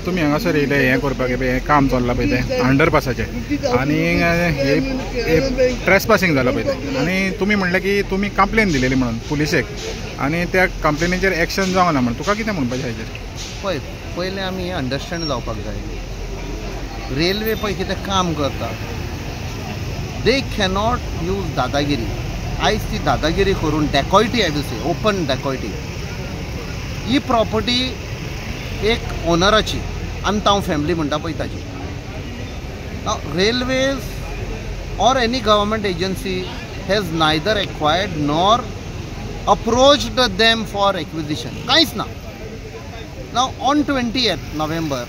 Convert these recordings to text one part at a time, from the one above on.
तुमी हांगासर येयले हें करपाक हें काम चल्लां पळय तें अंडरपासाचें आनी हे ट्रेसपासिंग जालां पळय तें आनी तुमी म्हणलें की तुमी कंप्लेन दिलेली म्हणून पुलिशेक आनी त्या कंप्लेनीचेर एक्शन जावना म्हणून तुका कितें म्हणपाचें हाजेर? पळय पयलें आमी हें अंडरस्टँड जावपाक जाय. रेल्वे पळय कितें काम करता दे कॅनॉट यूज दादागिरी. आयज ती दादागिरी करून dacoity I will say open dacoity. ही प्रॉपर्टी एक ओनराची आनी हांव फॅमिली म्हणटा पळय ताची. Railways or any government agency has neither acquired nor approached them for acquisition. कांयच ना. नाव ऑन 20th नोव्हेंबर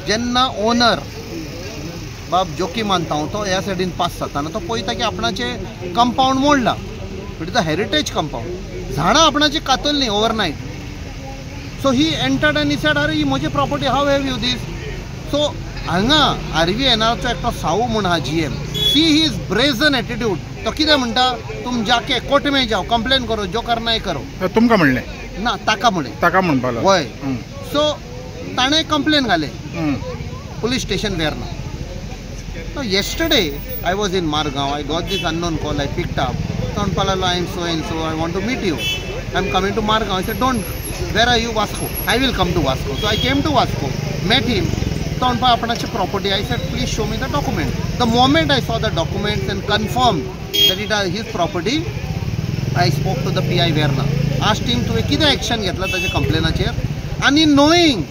जेन्ना ओनर बाब जोकी मानता तो ह्या सायडीन पास जाताना तो पळयता की आपणाचें कंपाऊंड मोडलां. It is a heritage compound. झाडां आपणाची कातरलीं ओवरनायट. सो ही एंटर्ड आनी सेड अरे ही म्हजी प्रॉपर्टी हाव हॅव यू दीस. सो हांगा RVNRचो एकटो सावू म्हूण हा GM see his brazen attitude. तो कितें म्हणटा तुम जाके कोर्ट में जाओ कंप्लेन करो जो करना है करो. तुमकां म्हणलें ना ताका म्हणलें ताका म्हणपाक हय. सो ताणें कंप्लेन घाले police station Verna. Now yesterday I was in Margaon. I got this unknown call. I picked up. Tonpalala, I am so and so. I want to meet you. I am coming to Margaon. I said, don't. Where are you? Vasco. I will come to Vasco. So I came to Vasco. Met him. Tonpa apanachi property. I said, please show me the document. The moment I saw the documents and confirmed that it is his property, I spoke to the PI Verna. Asked him to किती action घेतला ताच्या complainaचेर. And in knowing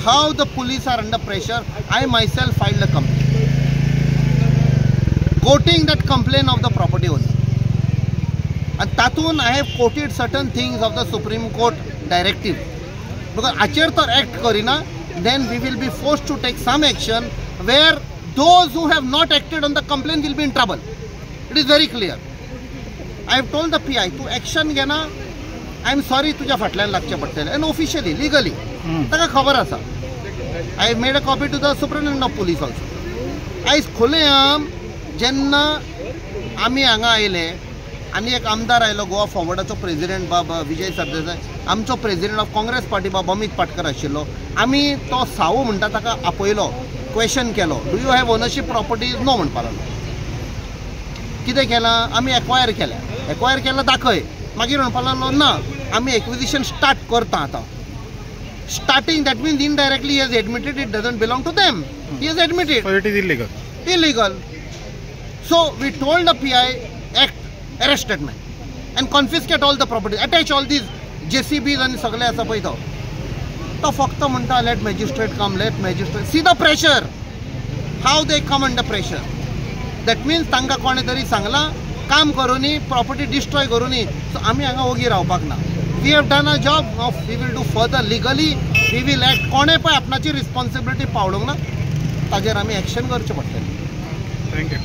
how the police are under pressure, I myself filed a complaint. Quoting that complaint of the property owner. And tatun I have quoted certain things of the Supreme Court directive. Because acher tor act karina, then we will be forced to take some action where those who have not acted on the complaint will be in trouble. It is very clear. I have told the PI to action घे ना. I am sorry तुझ्या फाटल्यान लागचे पडटले. And officially, legally. ताका खबर आसा. I have made a copy to the Superintendent of Police also. आयज खोलेआम जेन्ना आमी हांगा आयले आनी एक आमदार आयलो गोवा फॉरवर्डाचो प्रेसिडेंट बाब विजय सरदेसाय, आमचो प्रेसिडेंट ऑफ काँग्रेस पार्टी बाब अमित पाटकर आशिल्लो. आमी तो सावू म्हणटा ताका आपयलो, क्वेश्चन केलो, do you have ownership property? No म्हणपा लागलो. कितें केलां? आमी एक्वायर केल्या. एक्वायर केलां दाखय. मागीर म्हणपा लागलो ना आमी एक्विजिशन स्टार्ट करता आतां. Starting that means indirectly he has admitted it doesn't belong to them. He has admitted. So it is illegal. Illegal. So we told the PI, act, arrest that man and confiscate all the property, attach all these JCBs and सगळे आसा पळय तो फक्त म्हणटा let magistrate come, let magistrate. See the pressure, how they come under pressure. That means तांकां कोणे तरी सांगलां काम करूनी प्रॉपर्टी डिस्ट्रॉय करूनी. सो आमी हांगा ओगी रावपाक ना. We have done a job. Now we will do further legally. We will act. कोणे पळय आपणाची रिस्पॉन्सिबिलिटी पावडूंक ना ताजेर आमी एक्शन करचें पडटलें. थँक्यू.